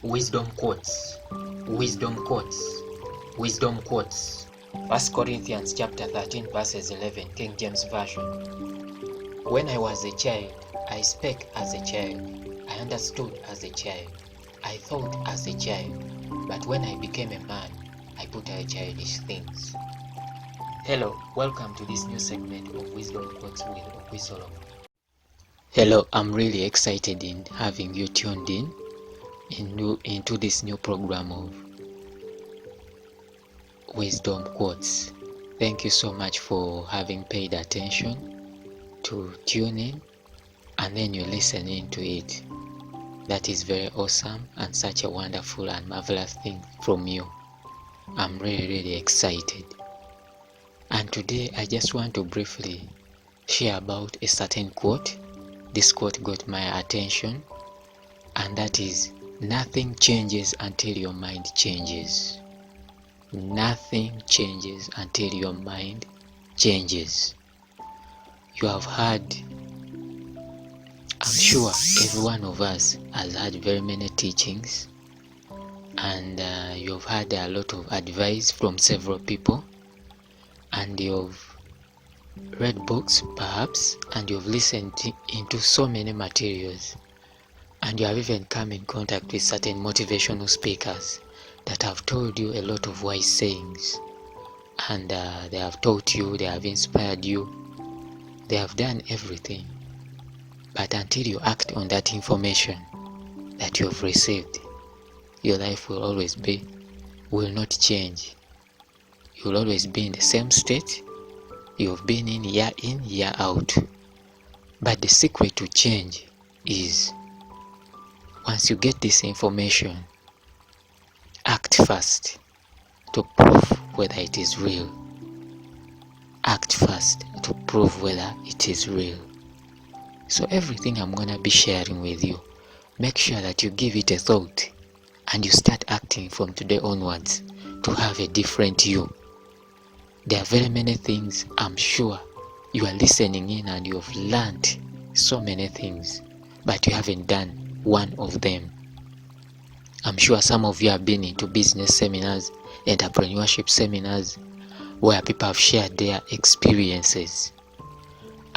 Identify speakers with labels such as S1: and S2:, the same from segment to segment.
S1: Wisdom quotes, wisdom quotes, wisdom quotes. 1 Corinthians chapter 13 verses 11, King James Version. When I was a child, I spake as a child, I understood as a child, I thought as a child, but when I became a man, I put away childish things. Hello, welcome to this new segment of Wisdom Quotes with Okwisolo. Hello, I'm really excited in having you tuned into this new program of Wisdom Quotes. Thank you so much for having paid attention to tune in and then you listen into it. That is very awesome and such a wonderful and marvelous thing from you. I'm really excited. And today I just want to briefly share about a certain quote. This quote got my attention, and that is, nothing changes until your mind changes. Nothing changes until your mind changes. You have heard, I'm sure every one of us has had very many teachings, and you've had a lot of advice from several people, and you've read books perhaps, and you've listened into so many materials, and you have even come in contact with certain motivational speakers that have told you a lot of wise sayings, and they have taught you, they have inspired you, they have done everything. But until you act on that information that you have received, your life will not change. You will always be in the same state you've been in, year out. But the secret to change is, once you get this information, act fast to prove whether it is real. Act fast to prove whether it is real. So everything I'm going to be sharing with you, make sure that you give it a thought and you start acting from today onwards to have a different you. There are very many things I'm sure you are listening in and you have learned so many things, but you haven't done one of them. I'm sure some of you have been into business seminars, entrepreneurship seminars, where people have shared their experiences,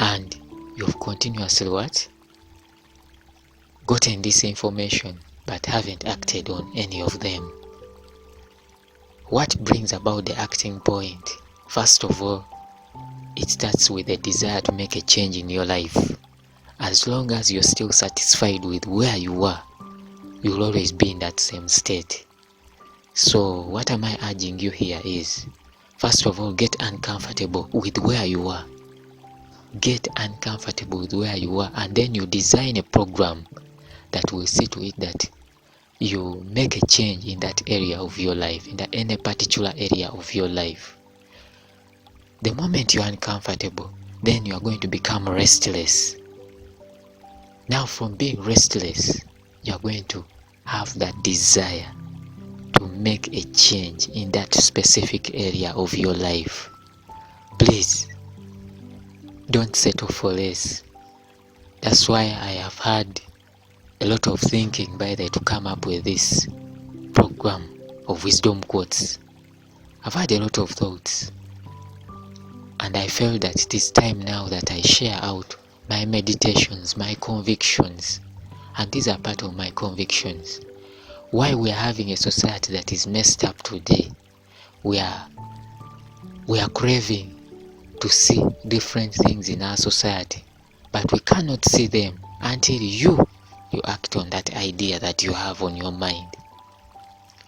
S1: and you've continuously gotten this information but haven't acted on any of them. What brings about the acting point? First of all, it starts with a desire to make a change in your life. As long as you're still satisfied with where you are, you'll always be in that same state. So what am I urging you here is, first of all, get uncomfortable with where you are. Get uncomfortable with where you are, and then you design a program that will see to it that you make a change in that area of your life, in any particular area of your life. The moment you're uncomfortable, then you are going to become restless. Now from being restless, you are going to have that desire to make a change in that specific area of your life. Please, don't settle for less. That's why I have had a lot of thinking to come up with this program of Wisdom Quotes. I've had a lot of thoughts, and I felt that it is time now that I share out my meditations, my convictions, and these are part of my convictions. Why we are having a society that is messed up today. We are craving to see different things in our society, but we cannot see them until you act on that idea that you have on your mind.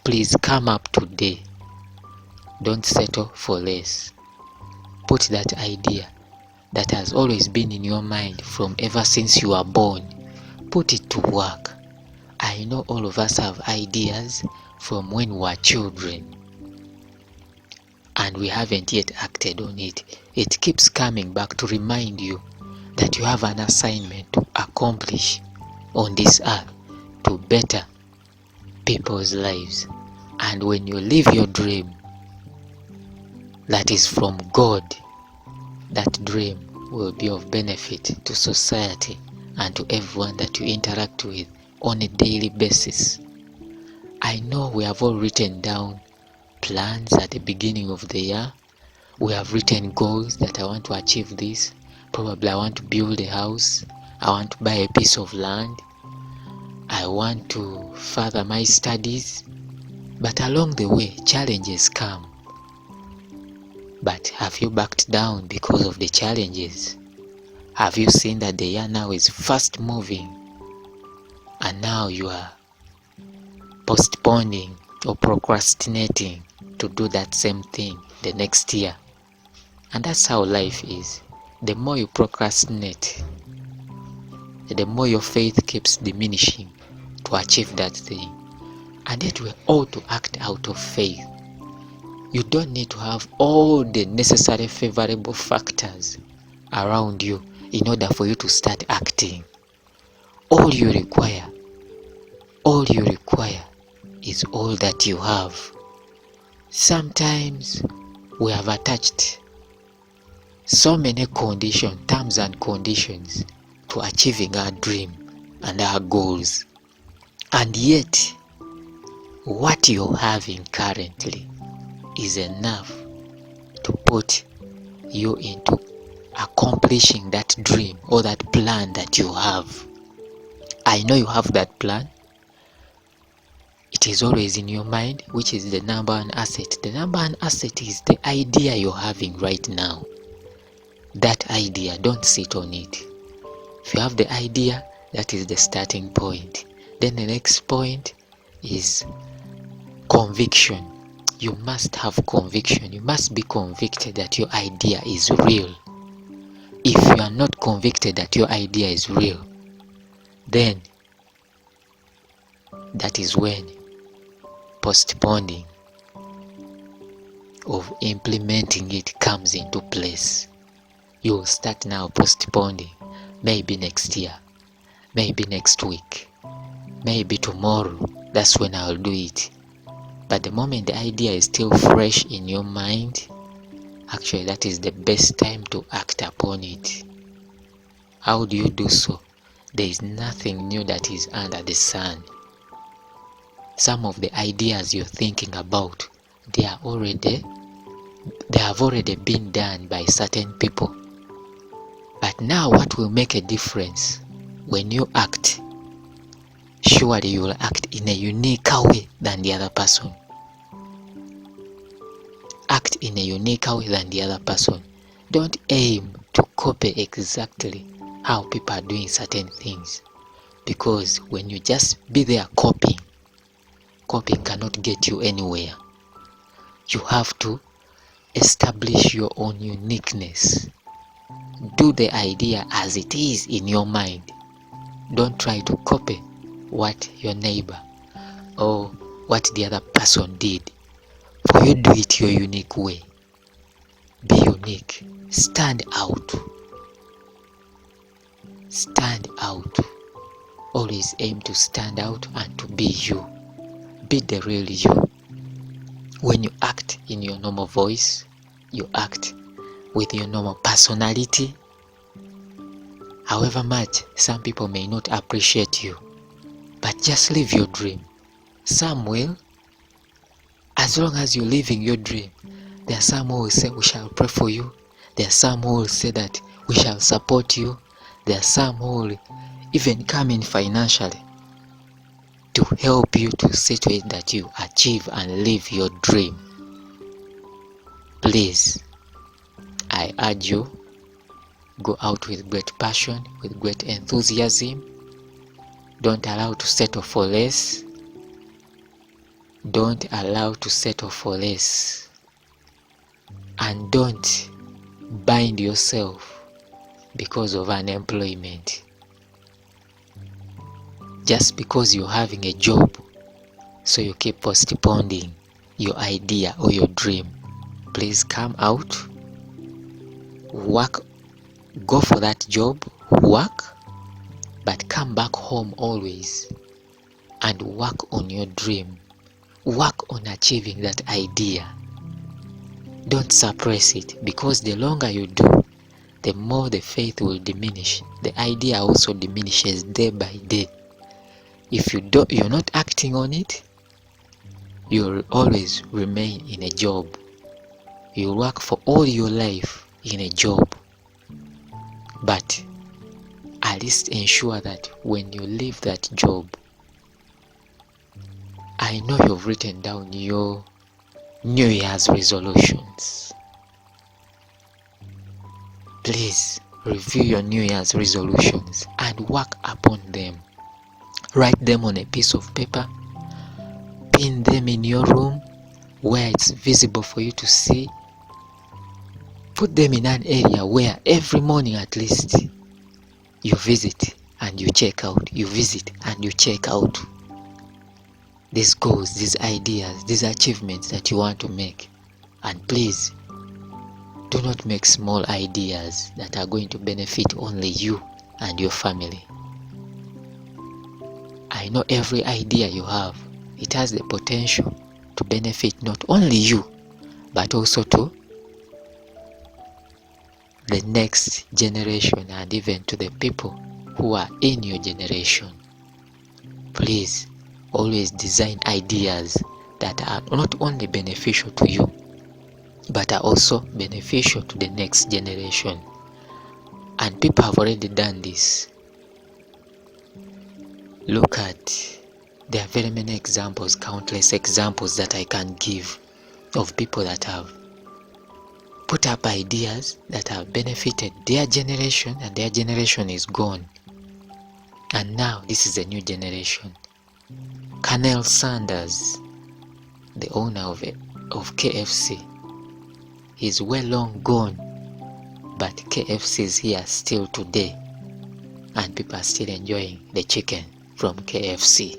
S1: Please come up today. Don't settle for less. Put that idea that has always been in your mind from ever since you were born, put it to work. I know all of us have ideas from when we were children, and we haven't yet acted on it. It keeps coming back to remind you that you have an assignment to accomplish on this earth to better people's lives. And when you live your dream that is from God, that dream will be of benefit to society and to everyone that you interact with on a daily basis. I know we have all written down plans at the beginning of the year. We have written goals that I want to achieve this. Probably I want to build a house. I want to buy a piece of land. I want to further my studies. But along the way, challenges come. But have you backed down because of the challenges? Have you seen that the year now is fast moving and now you are postponing or procrastinating to do that same thing the next year? And that's how life is. The more you procrastinate, the more your faith keeps diminishing to achieve that thing. And yet we're all to act out of faith. You don't need to have all the necessary favorable factors around you in order for you to start acting. All you require is all that you have. Sometimes we have attached so many conditions, terms and conditions to achieving our dream and our goals. And yet, what you're having currently is enough to put you into accomplishing that dream or that plan that you have. I know you have that plan. It is always in your mind, which is the number one asset. The number one asset is the idea you're having right now. That idea, don't sit on it. If you have the idea, that is the starting point. Then the next point is conviction. You must have conviction. You must be convicted that your idea is real. If you are not convicted that your idea is real, then that is when postponing of implementing it comes into place. You will start now postponing. Maybe next year, maybe next week, maybe tomorrow. That's when I'll do it. But the moment the idea is still fresh in your mind, actually that is the best time to act upon it. How do you do so? There is nothing new that is under the sun. Some of the ideas you're thinking about, they have already been done by certain people. But now what will make a difference when you act? Surely you will act in a unique way than the other person. Act in a unique way than the other person. Don't aim to copy exactly how people are doing certain things. Because when you just be there copying cannot get you anywhere. You have to establish your own uniqueness. Do the idea as it is in your mind. Don't try to copy what your neighbor or what the other person did. For you, do it your unique way. Be unique. Stand out. Stand out. Always aim to stand out and to be you. Be the real you. When you act in your normal voice, you act with your normal personality. However much some people may not appreciate you, but just live your dream. Some will. As long as you're living your dream, there are some who will say, we shall pray for you. There are some who will say that we shall support you. There are some who will even come in financially to help you to see to it that you achieve and live your dream. Please, I urge you, go out with great passion, with great enthusiasm. Don't allow to settle for less. Don't allow to settle for less. And don't bind yourself because of unemployment. Just because you're having a job, so you keep postponing your idea or your dream. Please come out, work, go for that job, work, but come back home always and work on your dream. Work on achieving that idea. Don't suppress it, because the longer you do, the more the faith will diminish. The idea also diminishes day by day. If you're not acting on it, you'll always remain in a job. You'll work for all your life in a job, but at least ensure that when you leave that job, I know you've written down your New Year's resolutions. Please review your New Year's resolutions and work upon them. Write them on a piece of paper, pin them in your room where it's visible for you to see. Put them in an area where every morning at least you visit and you check out, you visit and you check out these goals, these ideas, these achievements that you want to make. And please, do not make small ideas that are going to benefit only you and your family. I know every idea you have, it has the potential to benefit not only you, but also to the next generation and even to the people who are in your generation. Please always design ideas that are not only beneficial to you, but are also beneficial to the next generation. And people have already done this. Look at, there are very many examples, countless examples that I can give of people that have put up ideas that have benefited their generation, and their generation is gone. And now this is a new generation. Colonel Sanders, the owner of KFC, is well long gone, but KFC is here still today, and people are still enjoying the chicken from KFC.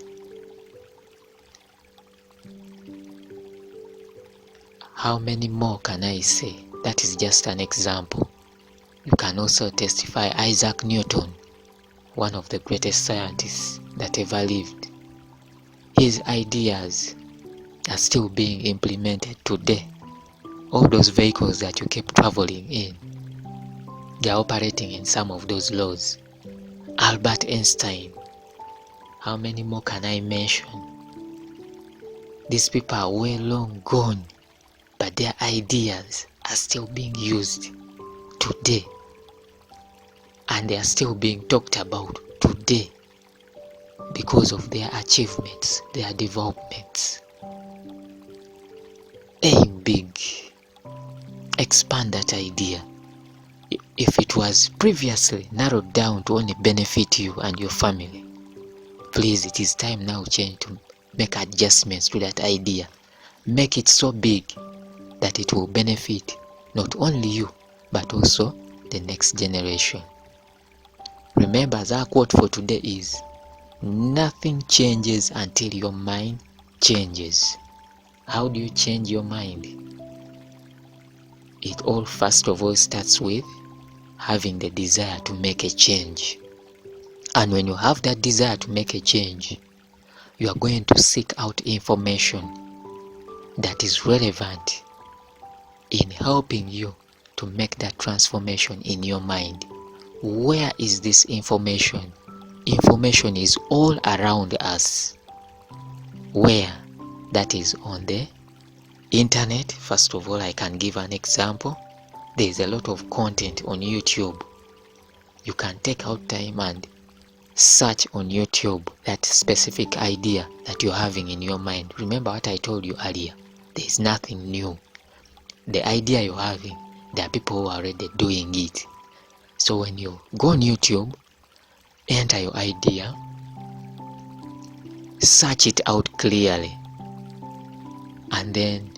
S1: How many more can I say? That is just an example. You can also testify Isaac Newton, one of the greatest scientists that ever lived. His ideas are still being implemented today. All those vehicles that you keep traveling in, they are operating in some of those laws. Albert Einstein, how many more can I mention? These people are well long gone, but their ideas are still being used today, and they are still being talked about today because of their achievements, their developments. Aim big, expand that idea. If it was previously narrowed down to only benefit you and your family, please, it is time now change to make adjustments to that idea. Make it so big that it will benefit not only you, but also the next generation. Remember, our quote for today is, nothing changes until your mind changes. How do you change your mind? It all first of all starts with having the desire to make a change. And when you have that desire to make a change, you are going to seek out information that is relevant in helping you to make that transformation in your mind. Where is this information? Information is all around us. Where? That is on the internet. First of all, I can give an example. There is a lot of content on YouTube. You can take out time and search on YouTube that specific idea that you're having in your mind. Remember what I told you earlier. There is nothing new. The idea you're having, there are people who are already doing it. So when you go on YouTube, enter your idea, search it out clearly, and then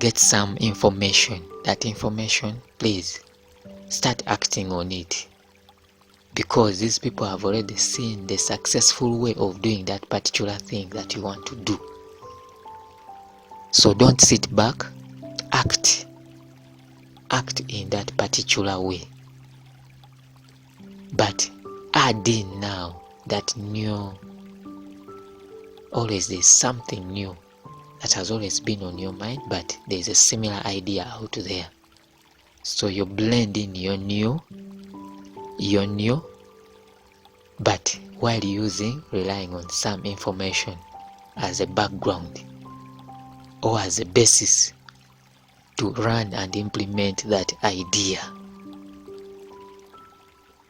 S1: get some information. That information, please start acting on it, because these people have already seen the successful way of doing that particular thing that you want to do. So don't sit back, act in that particular way, but add in now that new. Always there's something new that has always been on your mind, but there's a similar idea out there. So you blend in your new, but while relying on some information as a background. or as a basis to run and implement that idea.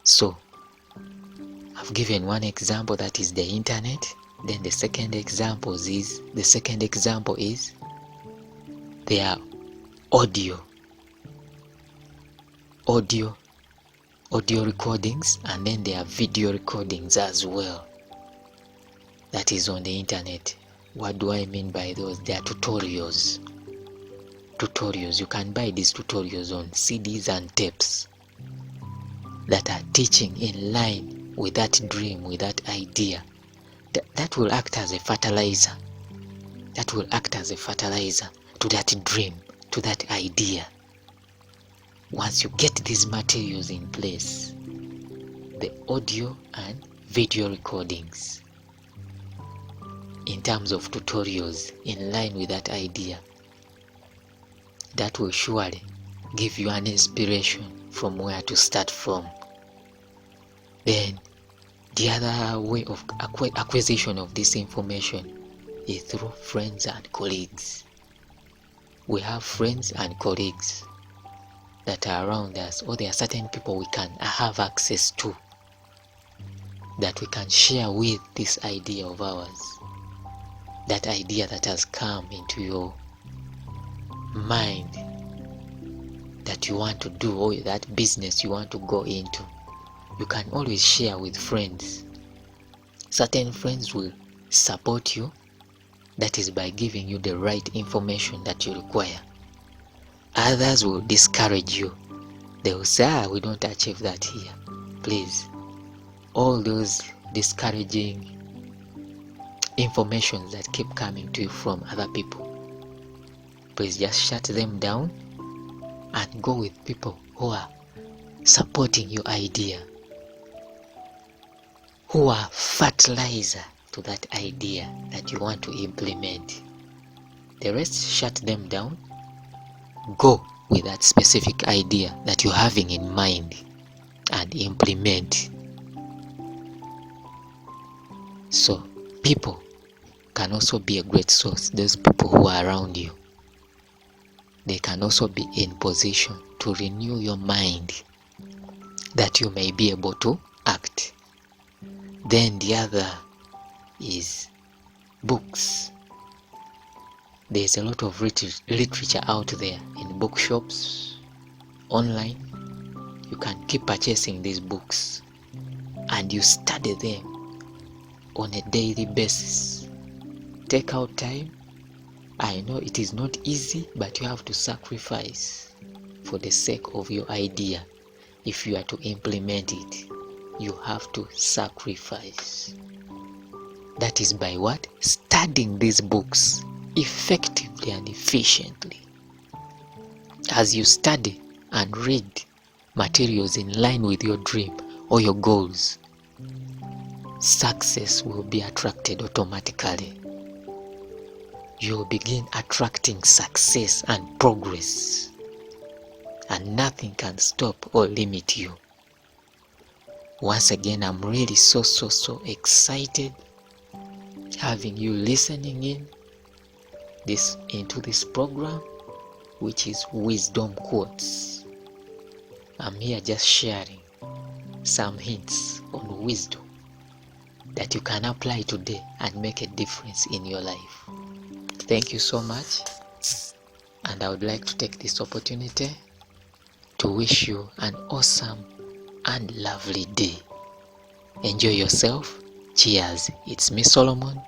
S1: So I've given one example, that is the internet. Then the second example is their audio recordings, and then there are video recordings as well. That is on the internet. What do I mean by those? They are tutorials. You can buy these tutorials on CDs and tapes that are teaching in line with that dream, with that idea. That will act as a fertilizer. To that dream, to that idea. Once you get these materials in place, the audio and video recordings, in terms of tutorials in line with that idea, that will surely give you an inspiration from where to start from. Then the other way of acquisition of this information is through friends and colleagues. We have friends and colleagues that are around us, or there are certain people we can have access to, that we can share with this idea of ours, that idea that has come into your mind that you want to do, or that business you want to go into. You can always share with friends. Certain friends will support you, that is by giving you the right information that you require. Others will discourage you. They will say, we don't achieve that here. Please, all those discouraging informations that keep coming to you from other people, please just shut them down and go with people who are supporting your idea, who are fertilizer to that idea that you want to implement. The rest, shut them down. Go with that specific idea that you're having in mind and implement. So people can also be a great source. Those people who are around you, they can also be in position to renew your mind, that you may be able to act. Then the other is books. There's a lot of literature out there in bookshops, online. You can keep purchasing these books and you study them on a daily basis. Take out time. I know it is not easy, but you have to sacrifice for the sake of your idea. If you are to implement it, you have to sacrifice. That is by what? Studying these books effectively and efficiently. As you study and read materials in line with your dream or your goals, success will be attracted automatically. You will begin attracting success and progress, and nothing can stop or limit you. Once again, I'm really so excited having you listening into this program, which is Wisdom Quotes. I'm here just sharing some hints on wisdom that you can apply today and make a difference in your life. Thank you so much, and I would like to take this opportunity to wish you an awesome and lovely day. Enjoy yourself. Cheers. It's me, Solomon.